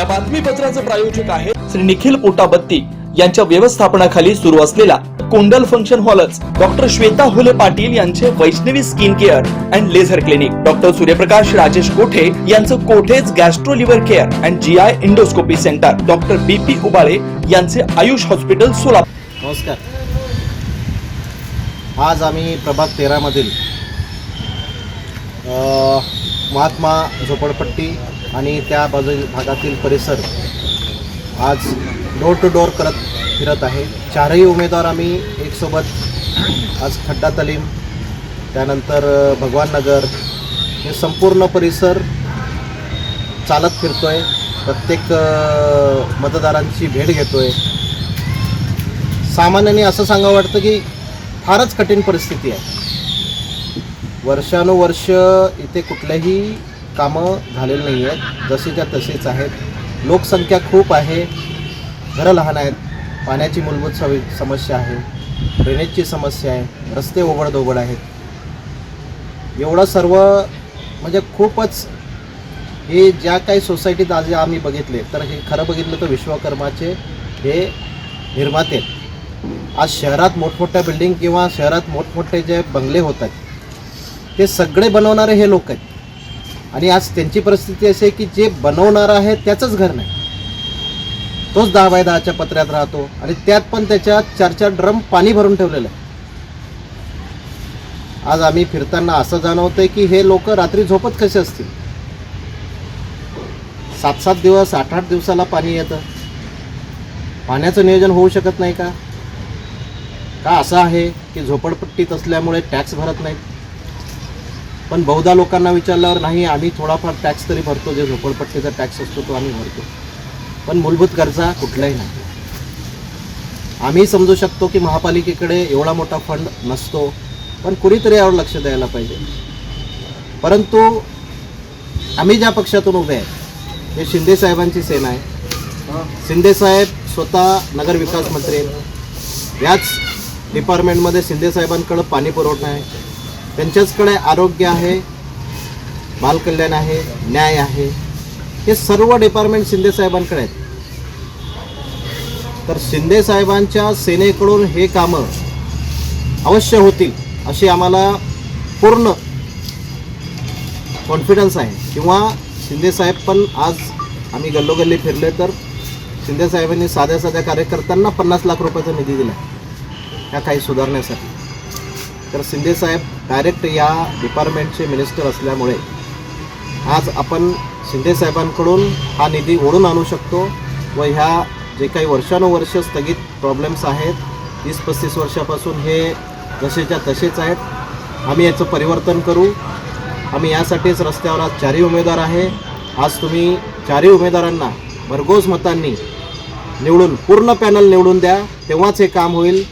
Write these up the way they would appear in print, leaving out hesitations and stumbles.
या बातमीपत्राचे प्रायोजक आहे श्री निखिल पोटाबत्ती यांच्या व्यवस्थापनाखाली सुरू असलेला कोंडल फंक्शन हॉलच, डॉक्टर श्वेता हुले पाटील यांचे Vaishnavi skin care and laser clinic, doctor Suryaprakash Rajesh Kothe यांचं Kothe's gastro liver care and GI endoscopy centre, doctor BP Ubale यांचे आयुष हॉस्पिटल सोलापूर। नमस्कार। आज आम्ही प्रभाग 13 मधील महात्मा झोपडपट्टी आणि त्या भागातील परिसर आज डोर टू डोर फिरत आहे। चारही उमेदवार आम्ही एक सोबत आज खड्डा तालीम, त्यानंतर भगवान नगर, हे संपूर्ण परिसर चालत फिरतोय, प्रत्येक मतदारांची भेट घेतोय। सामान्याने असं सांगावं वाटतं की फारच कठीण परिस्थिती आहे। वर्षानुवर्ष इथे कुठल्याही कामं झालेली नाही आहेत, जसेच्या तसेच आहेत। लोकसंख्या खूप आहे, घरं लहान आहेत, पाण्याची मूलभूत समस्या आहे, ड्रेनेजची समस्या आहे, रस्ते ओबडधोबड आहेत। एवढं सर्व म्हणजे खूपच हे ज्या काही सोसायटीत आज आम्ही बघितले तर हे खरं बघितलं तर विश्वकर्माचे हे निर्माते आहेत। आज शहरात मोठमोठ्या बिल्डिंग किंवा शहरात मोठमोठे जे बंगले होत आहेत ते सगळे बनवणारे हे लोक आहेत, आणि आज त्यांची परिस्थिती अशी आहे की जे बनवणारा आहे त्याचंच घर नाही, तोच 10 बाय 10च्या पत्र्यात राहतो आणि त्यात पण त्याच्यात 4-4 ड्रम पाणी भरून ठेवलेलं आहे। आज आम्ही फिरताना असं जाणवतंय की हे लोक रात्री झोपत कसे असतील। 7-7 दिवस 8-8 दिवसाला पाणी येतं, पाण्याचं नियोजन होऊ शकत नाही का असं आहे की झोपडपट्टीत असल्यामुळे टॅक्स भरत नाहीत। पण बहुधा लोकांना विचारल्यावर नाही, आम्ही थोडाफार टॅक्स तरी भरतो, जे झोपडपट्टीचा टॅक्स असतो तो आम्ही भरतो, पण मूलभूत गरजा कुठल्याही नाही। आम्ही समजू शकतो की महापालिकेकडे एवढा मोठा फंड नसतो, पण कुणीतरी यावर लक्ष द्यायला पाहिजे। परंतु आम्ही ज्या पक्षातून उभे आहे ते शिंदे साहेबांची सेना आहे। शिंदे साहेब स्वतः नगर विकास मंत्री आहेत, याच डिपार्टमेंटमध्ये शिंदे साहेबांकडे पाणी पुरवठा आहे, त्यांच्याचकडे आरोग्य आहे, बालकल्याण आहे, न्याय आहे, हे सर्व डिपार्टमेंट शिंदे साहेबांकडे आहेत। तर शिंदे साहेबांच्या सेनेकडून हे कामं अवश्य होतील अशी आम्हाला पूर्ण कॉन्फिडन्स आहे। किंवा शिंदे साहेब पण आज आम्ही गल्लोगल्ली फिरले तर शिंदे साहेबांनी साध्या कार्यकर्त्यांना 50 लाख रुपयाचा निधी दिला ह्या काही सुधारण्यासाठी। तर शिंदे साहेब डायरेक्ट या डिपार्टमेंटचे मिनिस्टर असल्यामुळे आज आपण शिंदे साहेबांकडून हा निधी ओढून आणू शकतो व ह्या जे काही वर्षानुवर्ष स्थगित प्रॉब्लेम्स आहेत 30-35 वर्षापासून हे जसेच्या तसेच आहेत, आम्ही याचं परिवर्तन करू। आम्ही यासाठीच रस्त्यावर आज 4ही उमेदवार आहे। आज तुम्ही 4ही उमेदवारांना भरघोस मतांनी निवडून पूर्ण पॅनल निवडून द्या, तेव्हाच हे काम होईल।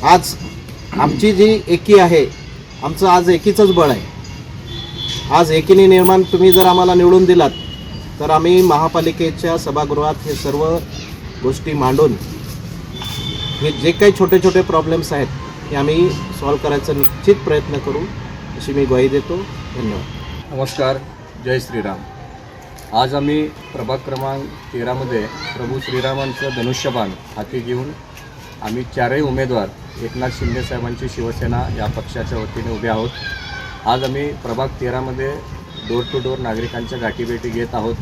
आज आमची जी एकी आहे, आमचं आज एकीचंच बळ आहे। आज एकीने निर्माण तुम्ही जर आम्हाला निवडून दिलात तर आम्ही महापालिकेच्या सभागृहात हे सर्व गोष्टी मांडून हे जे काही छोटे छोटे प्रॉब्लेम्स आहेत हे आम्ही सॉल्व्ह करायचा निश्चित प्रयत्न करू अशी मी ग्वाही देतो। धन्यवाद। नमस्कार, जय श्रीराम। आज आम्ही प्रभाग क्रमांक 13 मध्ये प्रभू श्रीरामांचं धनुष्यबाण हाती घेऊन आम्ही 4ही उमेदवार एकनाथ शिंदे साहेबांची शिवसेना या पक्षाच्या वतीने उभे आहोत। आज आम्ही प्रभाग 13 मध्ये डोर टू डोर नागरिकांच्या गाठीभेटी घेत आहोत।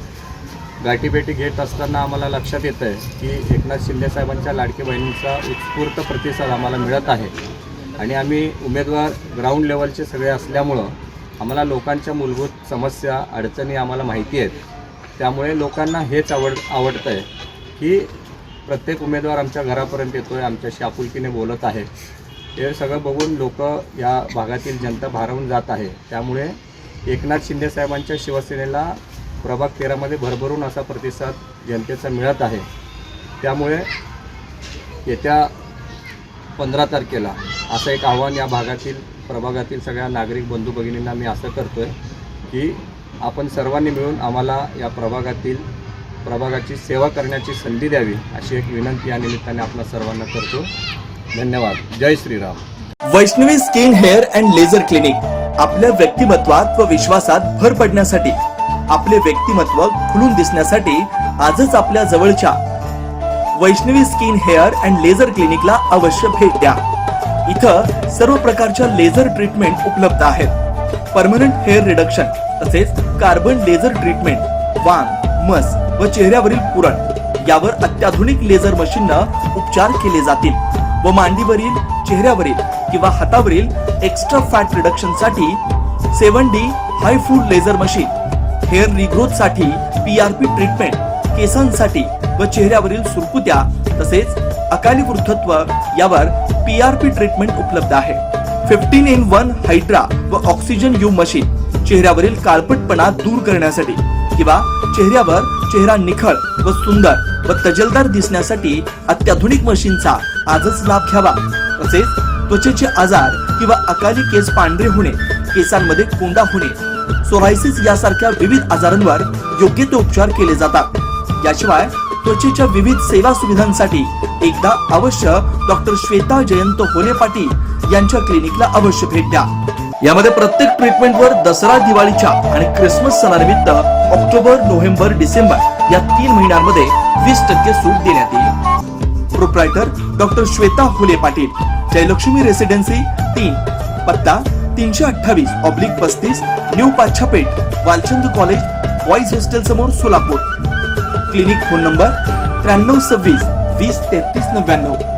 गाठीभेटी घेत असताना आम्हाला लक्षात येतं आहे की एकनाथ शिंदे साहेबांच्या लाडकी बहिणींचा उत्स्फूर्त प्रतिसाद आम्हाला मिळत आहे, आणि आम्ही उमेदवार ग्राउंड लेवलचे सगळे असल्यामुळं आम्हाला लोकांच्या मूलभूत समस्या अडचणी आम्हाला माहिती आहेत। त्यामुळे लोकांना हेच आवडतं आहे की प्रत्येक उमेदवार आमच्या घरापर्यंत येतो आहे, आमच्याशी आपुलकीने बोलत आहे। हे सगळं बघून लोक या भागातील जनता भारावून जात आहे। त्यामुळे एकनाथ शिंदे साहेबांच्या शिवसेनेला प्रभाग 13 मध्ये भरभरून असा प्रतिसाद जनतेचा मिळत आहे। त्यामुळे येत्या 15 तारखेला असं एक आव्हान या प्रभागातील सगळ्या नागरिक बंधू भगिनींना मी असं करतो आहे की आपण सर्वांनी मिळून आम्हाला या प्रभागाची सेवा करण्याची संधी द्यावी अशी एक विनंती या निमित्ताने आपल्या सर्वांना करतो। धन्यवाद। जय Shriram. Vaishnavi skin hair and laser clinic आपल्या व्यक्तिमत्वात व विश्वासात भर पडण्यासाठी आपले व्यक्तिमत्व खुलून दिसण्यासाठी आजच आपल्या जवळच्या Vaishnavi skin hair and laser क्लिनिकला अवश्य भेट द्या. इथं सर्व प्रकारच्या लेझर ट्रीटमेंट उपलब्ध आहेत. परमनंट हेअर रिडक्शन तसेच कार्बन लेझर ट्रीटमेंट, वांग, मस व चेहऱ्यावरील पुरण यावर अत्याधुनिक लेझर मशीननं उपचार केले जातील व मांडीवरील, चेहऱ्यावरील किंवा हातावरील एक्स्ट्रा फॅट रिडक्शन साठी 7D हाय फूड लेझर मशीन, हेअर रिग्रोथ साठी PRP ट्रीटमेंट, केसांसाठी व चेहऱ्यावरील सुरकुत्या तसेच अकाली वृद्धत्व यावर PRP ट्रीटमेंट उपलब्ध आहे. 15in1 हायड्रा व ऑक्सिजन यू मशीन चेहऱ्यावरील काळपटपणा दूर करण्यासाठी किंवा चेहऱ्यावर चेहरा निखळ व सुंदर व तजेलदार दिसण्यासाठी अत्याधुनिक मशीनचा आजच लाभ घ्यावा. तसेच त्वचेचे आजार किंवा अकाली केस पांढरे होणे, केसांमध्ये कोंडा होणे, सोरायसिस यासारख्या विविध आजारांवर योग्य ते उपचार केले जातात. याशिवाय त्वचेच्या विविध सेवा सुविधांसाठी एकदा अवश्य डॉक्टर श्वेता जयंत होले पाटील यांच्या क्लिनिकला अवश्य भेट द्या. यामध्ये प्रत्येक ट्रीटमेंटवर दसरा, दिवाळीच्या आणि ख्रिसमस सणानिमित्त ऑक्टोबर, नोव्हेंबर, डिसेंबर या 3 महिन्यांमध्ये 20% सूट देण्यात येईल. प्रोप्रायटर डॉक्टर श्वेता होले पाटील, जयलक्ष्मी रेसिडेन्सी 3, पत्ता 328/35 new Pachhapeth, Walchand college, boys hostel समोर, सोलापूर. Clinic phone number 9326 20 33 99.